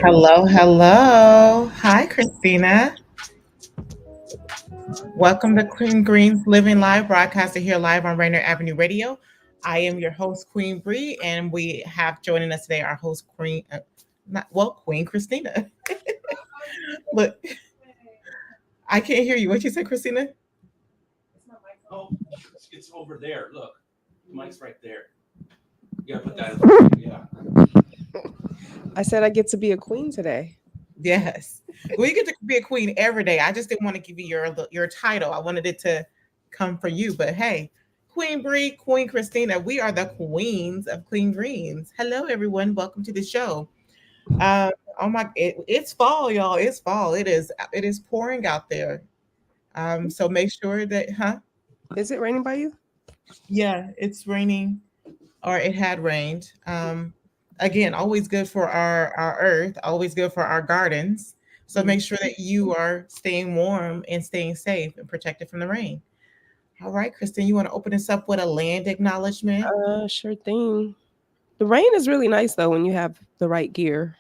Hello, hello. Hi, Christina. Welcome to Queen Green's Living Live, broadcasted here live on Rainier Avenue Radio. I am your host, Queen Bri, and we have joining us today our host, Queen Christina. Look, I can't hear you. What you said, Christina? Oh, it's over there. Look, the mic's right there. You gotta put that. Yeah. I said I get to be a queen today. Yes, we get to be a queen every day. I just didn't want to give you your title. I wanted it to come for you, but hey, Queen Bri, Queen Christina, we are the queens of Clean Greens. Hello, everyone. Welcome to the show. It's fall, y'all. It's fall. It is pouring out there. So make sure that, Is it raining by you? Yeah, it's raining, or it had rained. Again, always good for our earth, always good for our gardens. So make sure that you are staying warm and staying safe and protected from the rain. All right, Kristen, you want to open us up with a land acknowledgement? Sure thing. The rain is really nice though when you have the right gear.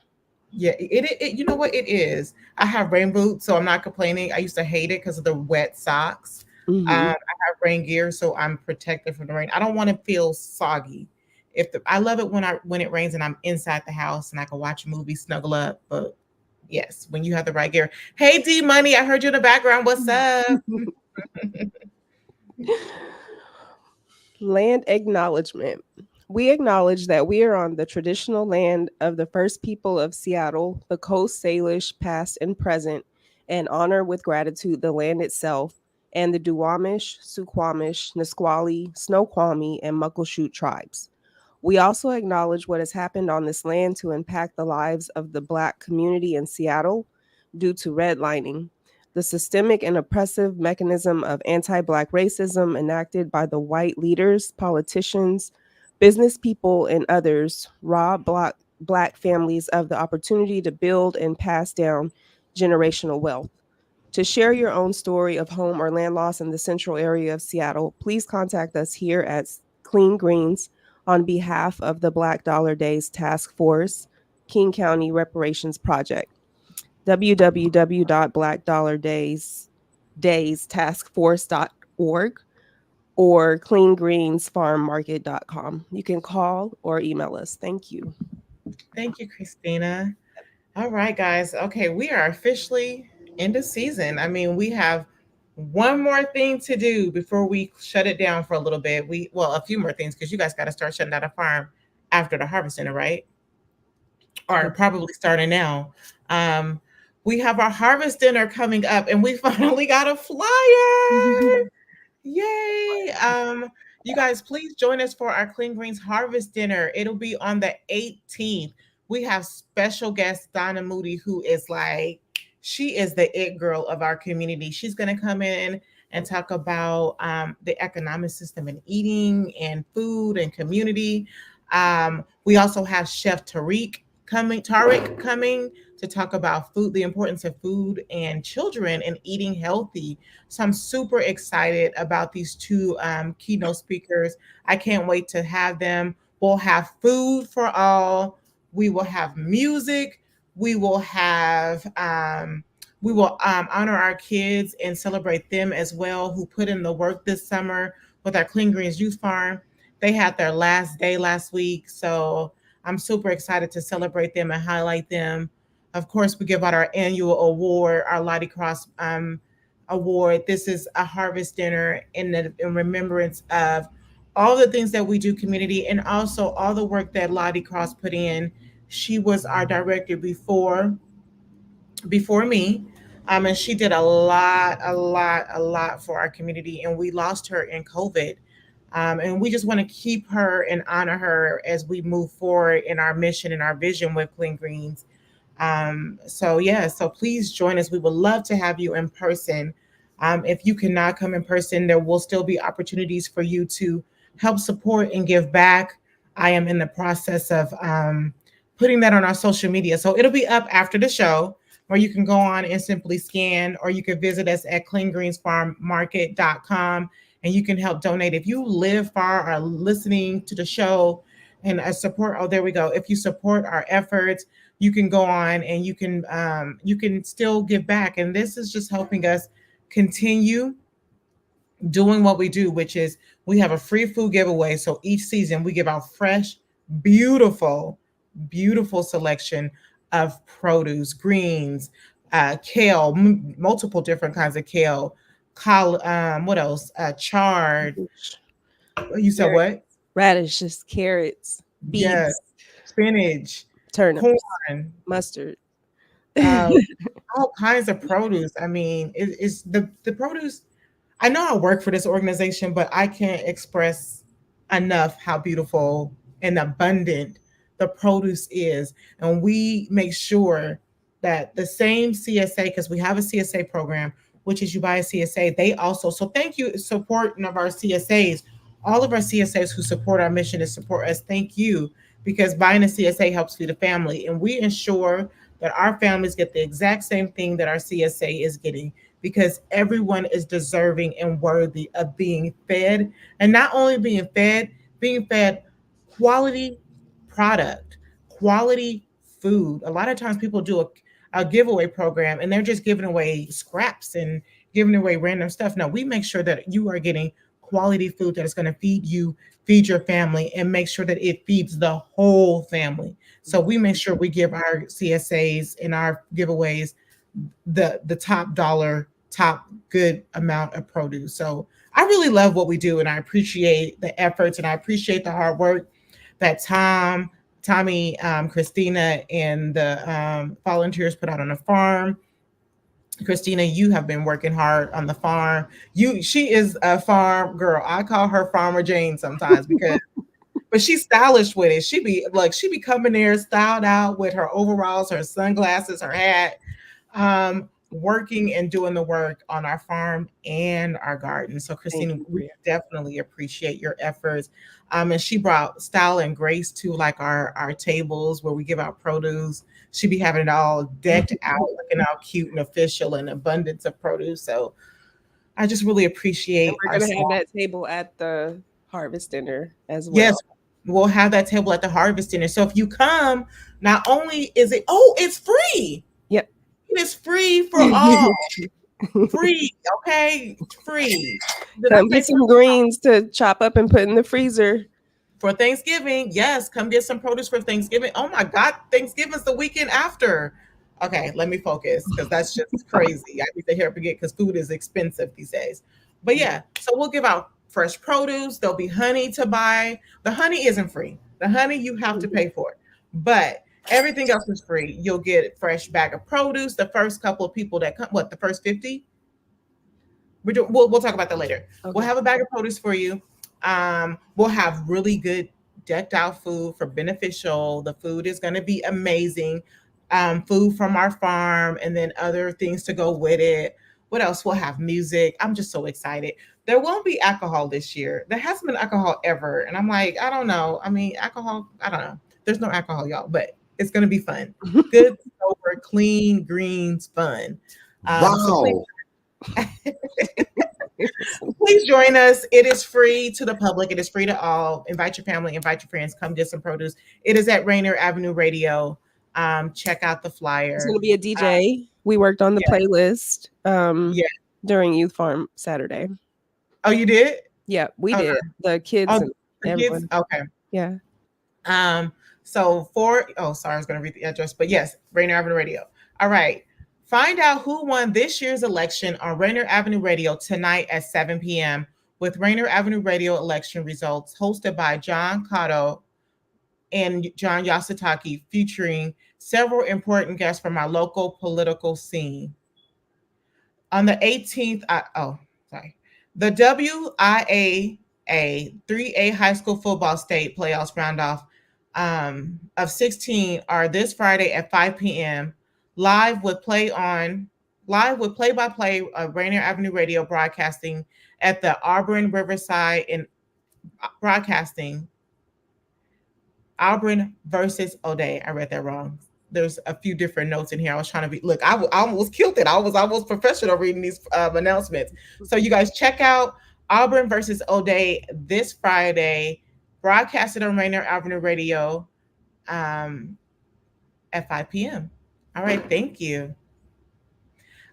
Yeah, it you know what it is. I have rain boots, so I'm not complaining. I used to hate it because of the wet socks. Mm-hmm. I have rain gear, so I'm protected from the rain. I don't want to feel soggy. I love it when it rains and I'm inside the house and I can watch a movie, snuggle up. But yes, when you have the right gear. Hey, D Money, I heard you in the background. What's up? Land acknowledgement. We acknowledge that we are on the traditional land of the first people of Seattle, the Coast Salish, past and present, and honor with gratitude the land itself and the Duwamish, Suquamish, Nisqually, Snoqualmie, and Muckleshoot tribes. We also acknowledge what has happened on this land to impact the lives of the Black community in Seattle due to redlining, the systemic and oppressive mechanism of anti-Black racism enacted by the white leaders, politicians, business people, and others rob Black families of the opportunity to build and pass down generational wealth. To share your own story of home or land loss in the central area of Seattle, please contact us here at Clean Greens on behalf of the Black Dollar Days Task Force, King County Reparations Project. www.blackdollardays.taskforce.org or cleangreensfarmmarket.com. You can call or email us. Thank you. Thank you, Christina. All right, guys. Okay, we are officially into season. I mean, we have one more thing to do before we shut it down for a little bit. A few more things because you guys got to start shutting down a farm after the harvest center, right? Or probably starting now. We have our harvest dinner coming up, and we finally got a flyer. Yay! You guys, please join us for our Clean Greens Harvest Dinner. It'll be on the 18th. We have special guest Donna Moody, who is she is the it girl of our community. She's going to come in and talk about the economic system and eating and food and community. We also have Chef Tariq coming to talk about food, the importance of food and children and eating healthy. So I'm super excited about these two keynote speakers. I can't wait to have them. We'll have food for all. We will have music. We will have honor our kids and celebrate them as well, who put in the work this summer with our Clean Greens Youth Farm. They had their last day last week, so I'm super excited to celebrate them and highlight them. Of course, we give out our annual award, our Lottie Cross award. This is a harvest dinner in remembrance of all the things that we do community and also all the work that Lottie Cross put in. She was our director before me. And she did a lot for our community, and we lost her in COVID. And we just want to keep her and honor her as we move forward in our mission and our vision with Clean Greens. So please join us. We would love to have you in person. If you cannot come in person, there will still be opportunities for you to help support and give back. I am in the process of putting that on our social media. So it'll be up after the show, or you can go on and simply scan, or you can visit us at cleangreensfarmmarket.com and you can help donate. If you live far or listening to the show and support, oh, there we go. If you support our efforts, you can go on and you can still give back. And this is just helping us continue doing what we do, which is we have a free food giveaway. So each season we give out fresh, beautiful, beautiful selection of produce, greens, kale, multiple different kinds of kale, what else? Chard. You said Carrots, what? radishes, carrots, Yes, beets, spinach, turnips, corn, mustard. uh, all kinds of produce. I mean, it's the produce. I know I work for this organization, but I can't express enough how beautiful and abundant the produce is. And we make sure that the same CSA, because we have a CSA program, which is you buy a CSA, they also, so thank you, supporting of our CSAs, all of our CSAs who support our mission and support us, thank you, because buying a CSA helps feed a family. And we ensure that our families get the exact same thing that our CSA is getting, because everyone is deserving and worthy of being fed, and not only being fed quality product, quality food. A lot of times people do a giveaway program and they're just giving away scraps and giving away random stuff. No, we make sure that you are getting quality food that is going to feed you, feed your family, and make sure that it feeds the whole family. So we make sure we give our CSAs and our giveaways the top dollar, top good amount of produce. So I really love what we do, and I appreciate the efforts, and I appreciate the hard work that Tommy, Christina, and the volunteers put out on the farm. Christina, you have been working hard on the farm. She is a farm girl. I call her Farmer Jane sometimes because, but she's stylish with it. She be coming there styled out with her overalls, her sunglasses, her hat, working and doing the work on our farm and our garden. So, Thank Christina, you, we Bria. definitely appreciate your efforts. And she brought style and grace to like our tables where we give out produce. She be having it all decked out, looking all cute and official, and abundance of produce. So, I just really And appreciate we're our gonna have small. that table at the harvest dinner as Yes, well. we'll have that table at the harvest dinner. So if you come, not only is it, oh, it's free. Yep. It is free for all. Free, okay? Free. Did I Come say get some greens to chop up and put in the freezer. for Thanksgiving? Yes, come get some produce for Thanksgiving. Oh my God, Thanksgiving's the weekend after. Okay, let me focus because that's just crazy. I need to hear forget because food is expensive these days. But yeah, so we'll give out fresh produce. There'll be honey to buy. The honey isn't free. The honey you have to pay for it. But everything else is free. You'll get a fresh bag of produce. The first couple of people that come, what, the first 50? We'll talk about that later. We'll Okay. have a bag of produce for you. We'll have really good decked out food for beneficial. The food is going to be amazing. Food from our farm, and then other things to go with it. What else? We'll have music. I'm just so excited. There won't be alcohol this year. There hasn't been alcohol ever, and I'm like, I don't know. I mean, alcohol. I don't know. There's no alcohol, y'all, but it's going to be fun. Good, sober, clean greens, fun. So please Wow. Please join us. It is free to the public. It is free to all. Invite your family, invite your friends, come get some produce. It is at Rainier Avenue Radio. Check out the There's flyer. gonna be a DJ. We worked on the Yeah, playlist yeah. during Youth Farm Saturday. Oh, you did? Yeah, we Okay. did. The kids Oh, and the kids? everyone. Okay. Yeah. So sorry, I was gonna read the address, but yes, Rainier Avenue Radio. All right. Find out who won this year's election on Rainier Avenue Radio tonight at 7 p.m. with Rainier Avenue Radio election results hosted by John Cotto and John Yasutaki, featuring several important guests from our local political scene. On the 18th, sorry, the WIAA 3A high school football state playoffs roundoff of 16 are this Friday at 5 p.m. live with play-by-play Rainier Avenue Radio broadcasting at the Auburn Riverside and broadcasting Auburn versus O'Day. I read that wrong. There's a few different notes in here. I was trying to be, look, I almost killed it. I was almost professional reading these announcements. So you guys check out Auburn versus O'Day this Friday, broadcasted on Rainier Avenue Radio um, at 5 p.m. All right, thank you.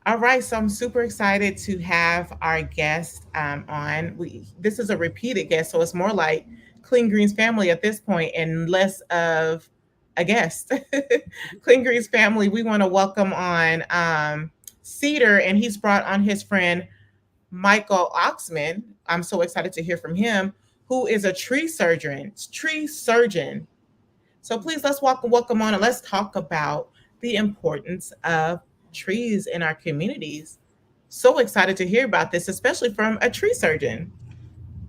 All right, so I'm super excited to have our guest on. This is a repeated guest, so it's more like Clean Greens family at this point, and less of a guest. Clean Greens family, we want to welcome on Cedar, and he's brought on his friend Michael Oxman. I'm so excited to hear from him, who is a tree surgeon. Tree surgeon. So please let's welcome on and let's talk about the importance of trees in our communities. So excited to hear about this, especially from a tree surgeon.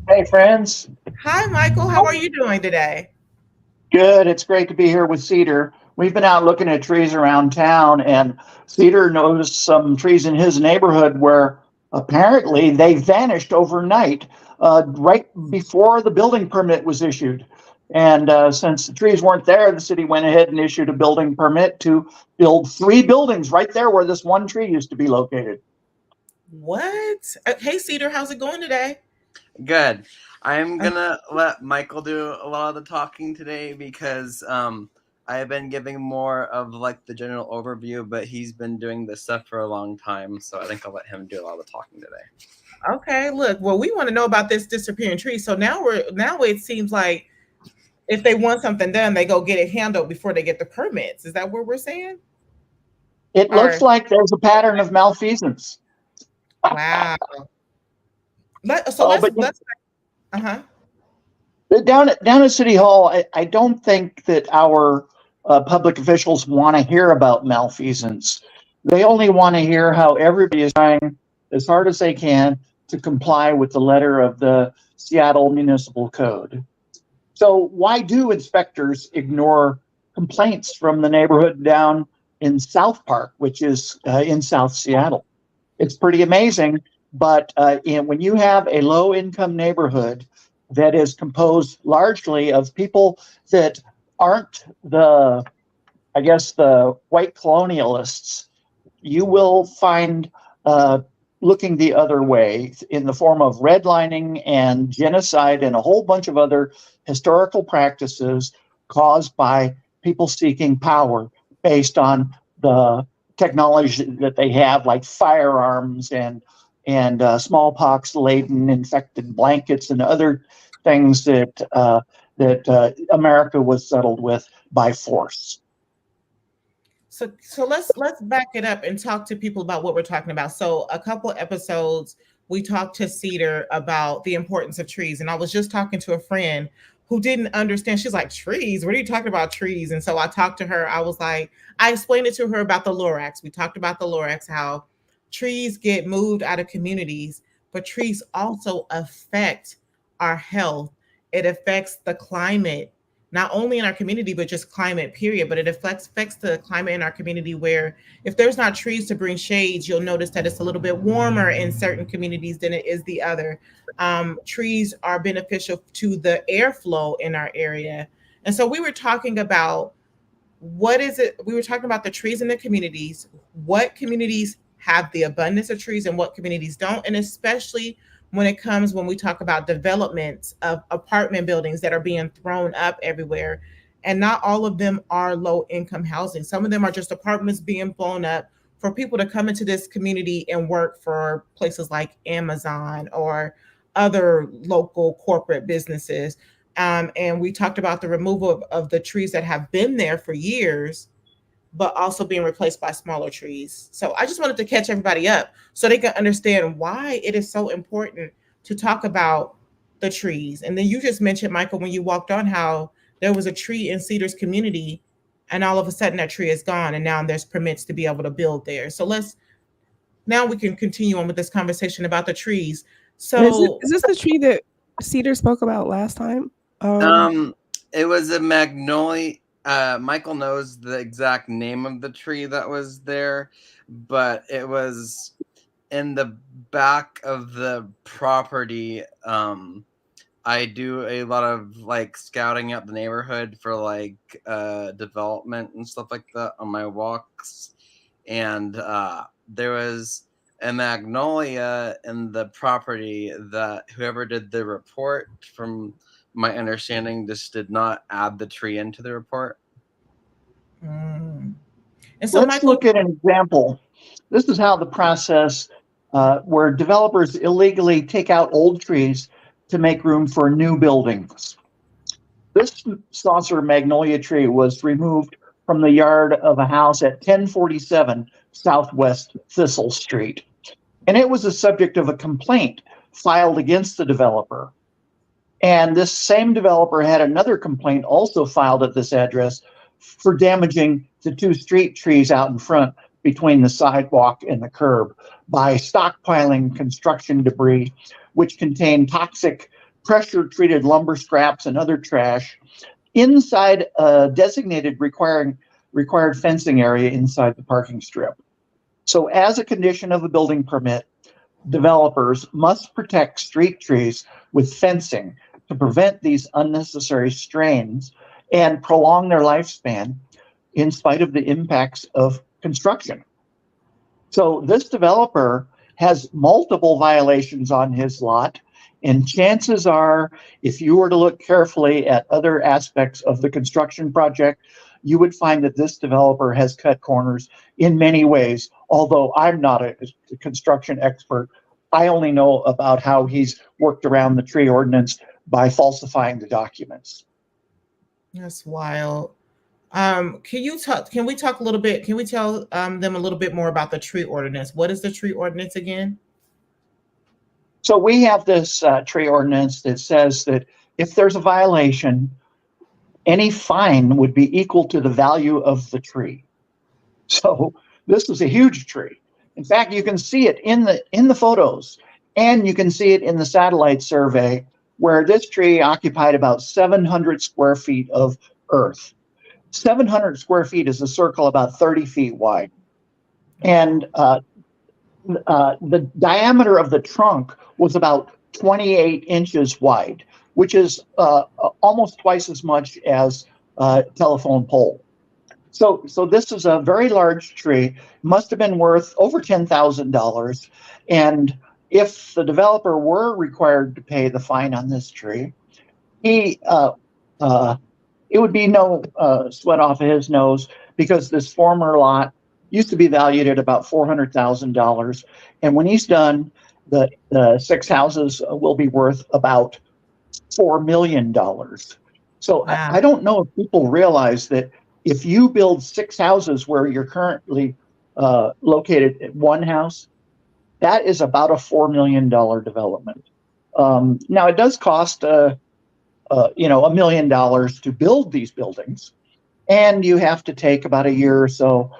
Hey, friends. Hi, Michael. How are you doing today? Good. It's great to be here with Cedar. We've been out looking at trees around town, and Cedar noticed some trees in his neighborhood where apparently they vanished overnight, right before the building permit was issued. And since the trees weren't there, the city went ahead and issued a building permit to build 3 buildings right there where this one tree used to be located. What? Hey, Cedar, how's it going today? Good. I'm gonna let Michael do a lot of the talking today because I have been giving more of like the general overview, but he's been doing this stuff for a long time, so I think I'll let him do a lot of the talking today. Okay, look, well, we want to know about this disappearing tree. So now it seems like if they want something done, they go get it handled before they get the permits. Is that what we're saying? It looks like there's a pattern of malfeasance. Wow. Let's Down at City Hall, I don't think that our public officials want to hear about malfeasance. They only want to hear how everybody is trying as hard as they can to comply with the letter of the Seattle Municipal Code. So why do inspectors ignore complaints from the neighborhood down in South Park, which is in South Seattle? It's pretty amazing. But when you have a low-income neighborhood that is composed largely of people that aren't the white colonialists, you will find looking the other way in the form of redlining and genocide and a whole bunch of other historical practices caused by people seeking power based on the technology that they have, like firearms and smallpox-laden infected blankets and other things that America was settled with by force. So let's back it up and talk to people about what we're talking about. So a couple episodes we talked to Cedar about the importance of trees, and I was just talking to a friend who didn't understand. She's like, trees? What are you talking about, trees? And so I talked to her. I explained it to her about the Lorax. We talked about the Lorax, how trees get moved out of communities, but trees also affect our health. It affects the climate, not only in our community, but just climate, period. But it affects the climate in our community, where if there's not trees to bring shades, you'll notice that it's a little bit warmer in certain communities than it is the other. Trees are beneficial to the airflow in our area. And so we were talking about we were talking about the trees in the communities, what communities have the abundance of trees and what communities don't. And especially when we talk about developments of apartment buildings that are being thrown up everywhere. And not all of them are low income housing. Some of them are just apartments being blown up for people to come into this community and work for places like Amazon or other local corporate businesses. And we talked about the removal of the trees that have been there for years, but also being replaced by smaller trees. So I just wanted to catch everybody up so they can understand why it is so important to talk about the trees. And then you just mentioned, Michael, when you walked on, how there was a tree in Cedar's community and all of a sudden that tree is gone and now there's permits to be able to build there. So now we can continue on with this conversation about the trees. So is this the tree that Cedar spoke about last time? It was a magnolia. Michael knows the exact name of the tree that was there, but it was in the back of the property. I do a lot of like scouting out the neighborhood for like development and stuff like that on my walks, and there was a magnolia in the property that whoever did the report, from my understanding, just did not add the tree into the report. Mm. And so, Let's Michael, look at an example. This is how the process where developers illegally take out old trees to make room for new buildings. This saucer magnolia tree was removed from the yard of a house at 1047 Southwest Thistle Street, and it was the subject of a complaint filed against the developer. And this same developer had another complaint also filed at this address for damaging the two street trees out in front between the sidewalk and the curb by stockpiling construction debris, which contained toxic pressure-treated lumber scraps and other trash inside a designated required fencing area inside the parking strip. So as a condition of a building permit, developers must protect street trees with fencing to prevent these unnecessary strains and prolong their lifespan in spite of the impacts of construction. So this developer has multiple violations on his lot, and chances are, if you were to look carefully at other aspects of the construction project, you would find that this developer has cut corners in many ways. Although I'm not a construction expert, I only know about how he's worked around the tree ordinance by falsifying the documents. that's wild. Can we talk a little bit? Can we tell them a little bit more about the tree ordinance? What is the tree ordinance again? So we have this tree ordinance that says that if there's a violation, any fine would be equal to the value of the tree. So this is a huge tree. In fact, you can see it in the photos, and you can see it in the satellite survey, where this tree occupied about 700 square feet of earth. 700 square feet is a circle about 30 feet wide. And the diameter of the trunk was about 28 inches wide, which is almost twice as much as a telephone pole. So this is a very large tree, must have been worth over $10,000. And if the developer were required to pay the fine on this tree, it would be no sweat off of his nose, because this former lot used to be valued at about $400,000. And when he's done, the 6 houses will be worth about $4 million. So Wow. I don't know if people realize that if you build 6 houses where you're currently located at one house, that is about a $4 million development. Now it does cost $1 million to build these buildings, and you have to take about a year or so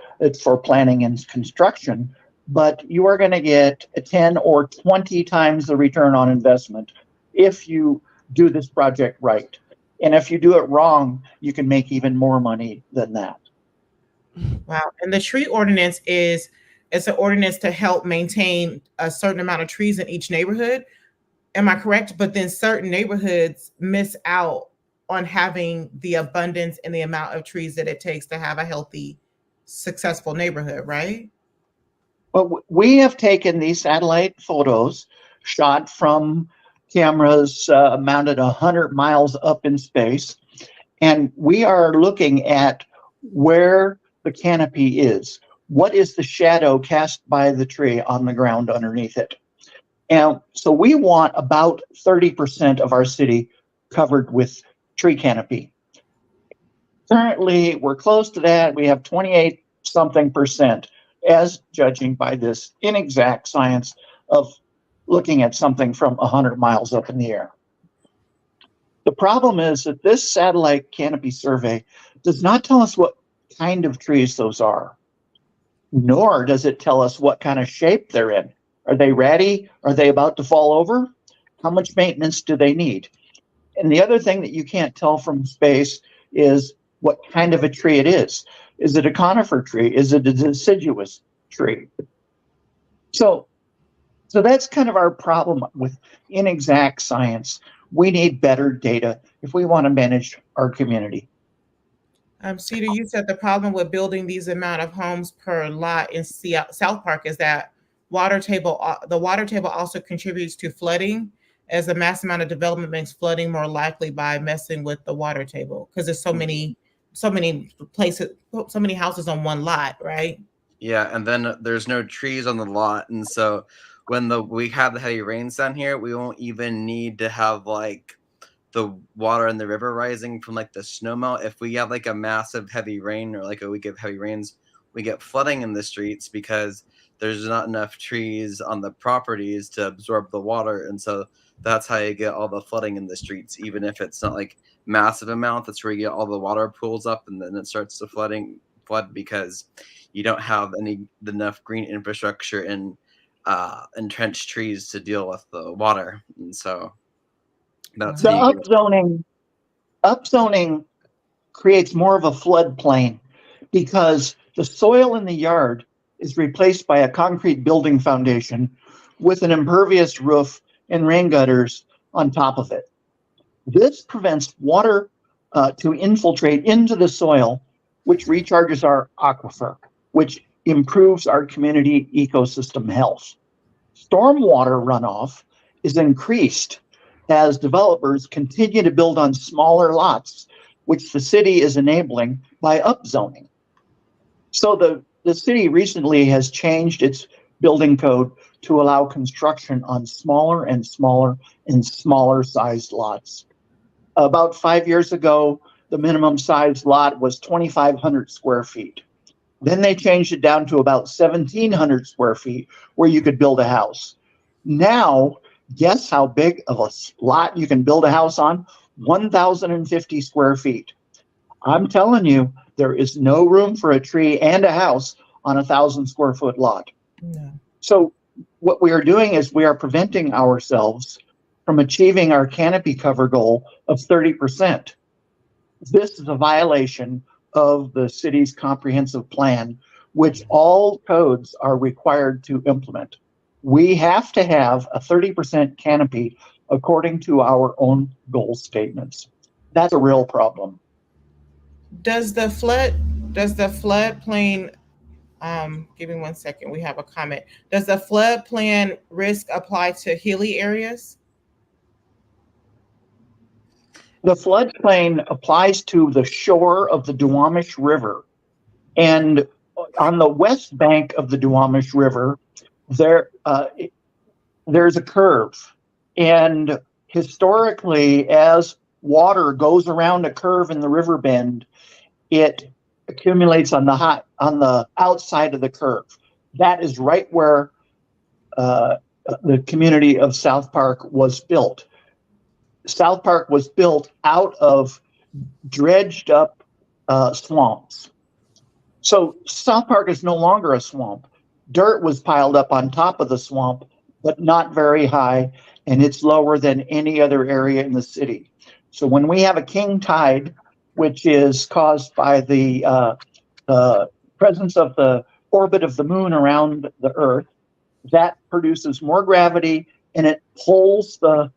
for planning and construction, but you are going to get 10 or 20 times the return on investment if you do this project right. And if you do it wrong, you can make even more money than that. Wow. And the tree ordinance it's an ordinance to help maintain a certain amount of trees in each neighborhood. Am I correct? But then certain neighborhoods miss out on having the abundance and the amount of trees that it takes to have a healthy, successful neighborhood, right? Well, we have taken these satellite photos shot from cameras mounted 100 miles up in space, and we are looking at where the canopy is. What is the shadow cast by the tree on the ground underneath it? And so we want about 30% of our city covered with tree canopy. Currently, we're close to that. We have 28 something percent, as judging by this inexact science of looking at something from 100 miles up in the air. The problem is that this satellite canopy survey does not tell us what kind of trees those are, nor does it tell us what kind of shape they're in. Are they ratty? Are they about to fall over? How much maintenance do they need? And the other thing that you can't tell from space is what kind of a tree it is. Is it a conifer tree? Is it a deciduous tree? So So that's kind of our problem with inexact science. We need better data if we want to manage our community. Cedar, you said the problem with building these amount of homes per lot in South Park is that the water table also contributes to flooding, as the mass amount of development makes flooding more likely by messing with the water table because there's so many places, so many houses on one lot, right? Yeah, and then there's no trees on the lot, and so when we have the heavy rains down here, we won't even need to have like the water in the river rising from like the snow melt. If we have like a massive heavy rain or like a week of heavy rains, we get flooding in the streets because there's not enough trees on the properties to absorb the water, and so that's how you get all the flooding in the streets. Even if it's not like massive amount, that's where you get all the water pools up, and then it starts to flood because you don't have enough green infrastructure and entrenched trees to deal with the water, and so that's The upzoning creates more of a floodplain because the soil in the yard is replaced by a concrete building foundation with an impervious roof and rain gutters on top of it. This prevents water to infiltrate into the soil, which recharges our aquifer, which improves our community ecosystem health. Stormwater runoff is increased as developers continue to build on smaller lots, which the city is enabling by upzoning. So the city recently has changed its building code to allow construction on smaller and smaller and smaller sized lots. About 5 years ago, the minimum size lot was 2,500 square feet. Then they changed it down to about 1,700 square feet where you could build a house. Now, guess how big of a lot you can build a house on? 1,050 square feet. I'm telling you, there is no room for a tree and a house on 1,000 square foot lot. No. So what we are doing is we are preventing ourselves from achieving our canopy cover goal of 30%. This is a violation of the city's comprehensive plan, which all codes are required to implement. We have to have a 30% canopy according to our own goal statements. That's a real problem. Does the floodplain, give me 1 second, we have a comment. Does the floodplain risk apply to hilly areas? The floodplain applies to the shore of the Duwamish River. And on the west bank of the Duwamish River, there's a curve. And historically, as water goes around a curve in the river bend, it accumulates on the outside of the curve. That is right where the community of South Park was built. South Park was built out of dredged up swamps. So South Park is no longer a swamp. Dirt was piled up on top of the swamp, but not very high, and it's lower than any other area in the city. So when we have a king tide, which is caused by the presence of the orbit of the moon around the Earth, that produces more gravity, and it pulls the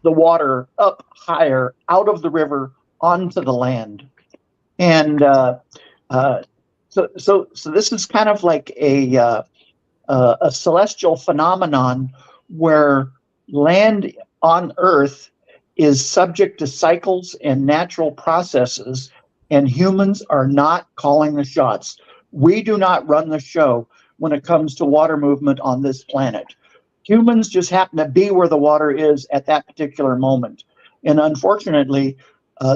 water up higher out of the river onto the land. And so this is kind of like a celestial phenomenon where land on Earth is subject to cycles and natural processes, and humans are not calling the shots. We do not run the show when it comes to water movement on this planet. Humans just happen to be where the water is at that particular moment. And unfortunately,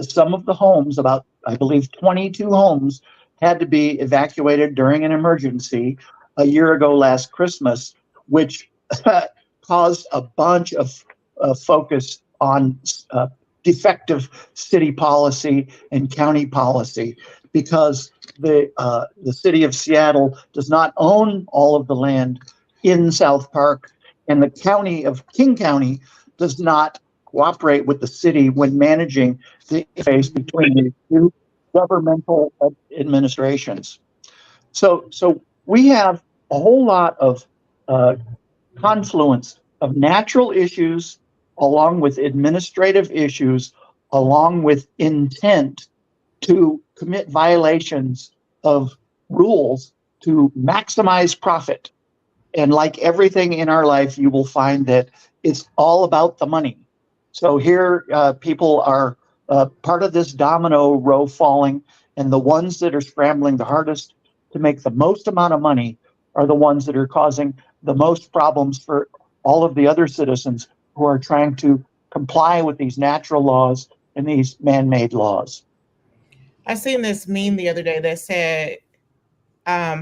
some of the homes, about, I believe, 22 homes, had to be evacuated during an emergency a year ago last Christmas, which caused a bunch of focus on defective city policy and county policy, because the city of Seattle does not own all of the land in South Park, and the county of King County does not cooperate with the city when managing the interface between the two governmental administrations. So we have a whole lot of confluence of natural issues along with administrative issues, along with intent to commit violations of rules to maximize profit. And like everything in our life, you will find that it's all about the money. So here, people are part of this domino row falling, and the ones that are scrambling the hardest to make the most amount of money are the ones that are causing the most problems for all of the other citizens who are trying to comply with these natural laws and these man-made laws. I seen this meme the other day that said,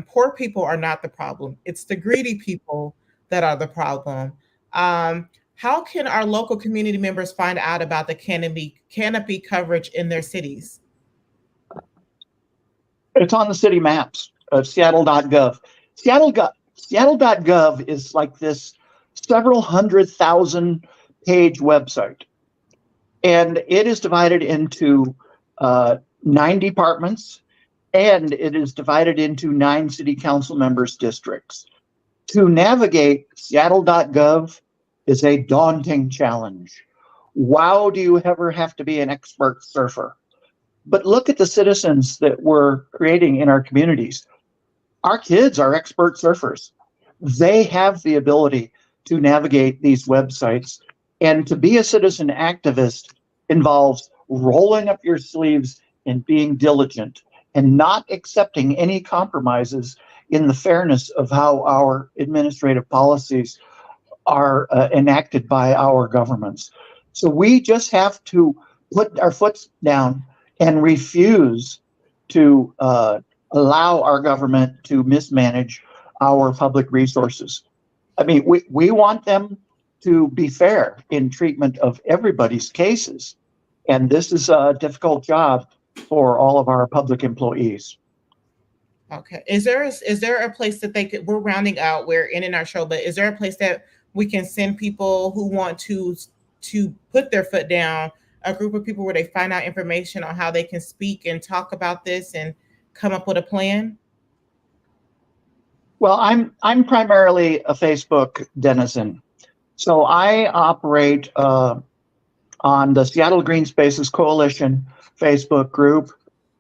poor people are not the problem. It's the greedy people that are the problem. How can our local community members find out about the canopy coverage in their cities? It's on the city maps of Seattle.gov. Seattle.gov is like this several 100,000 page website. And it is divided into 9 departments, and it is divided into 9 city council members' districts. To navigate Seattle.gov is a daunting challenge. Wow, do you ever have to be an expert surfer? But look at the citizens that we're creating in our communities. Our kids are expert surfers. They have the ability to navigate these websites. And to be a citizen activist involves rolling up your sleeves and being diligent and not accepting any compromises in the fairness of how our administrative policies are enacted by our governments. So we just have to put our foot down and refuse to allow our government to mismanage our public resources. I mean, we want them to be fair in treatment of everybody's cases. And this is a difficult job for all of our public employees. Okay. Is there a place that we're rounding out, we're in our show, but is there a place that we can send people who want to put their foot down, a group of people where they find out information on how they can speak and talk about this and come up with a plan? Well, I'm primarily a Facebook denizen. So I operate on the Seattle Green Spaces Coalition Facebook group.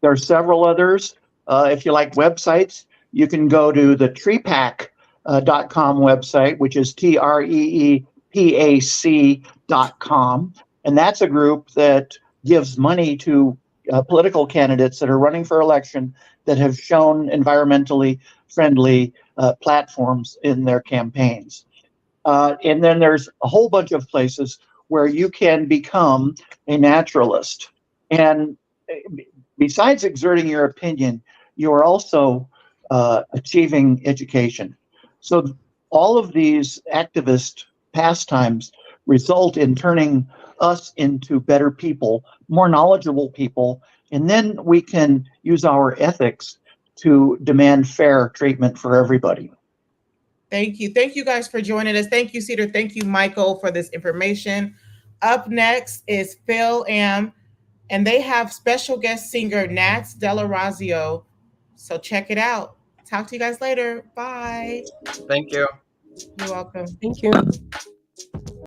There are several others. If you like websites, you can go to the treepac.com website, which is TREEPAC.com. And that's a group that gives money to political candidates that are running for election that have shown environmentally friendly platforms in their campaigns. And then there's a whole bunch of places where you can become a naturalist. And besides exerting your opinion, you are also achieving education. So all of these activist pastimes result in turning us into better people, more knowledgeable people, and then we can use our ethics to demand fair treatment for everybody. Thank you. Thank you guys for joining us. Thank you, Cedar. Thank you, Michael, for this information. Up next is Phil Am, and they have special guest singer Nats Delarazio. So check it out. Talk to you guys later. Bye. Thank you. You're welcome. Thank you.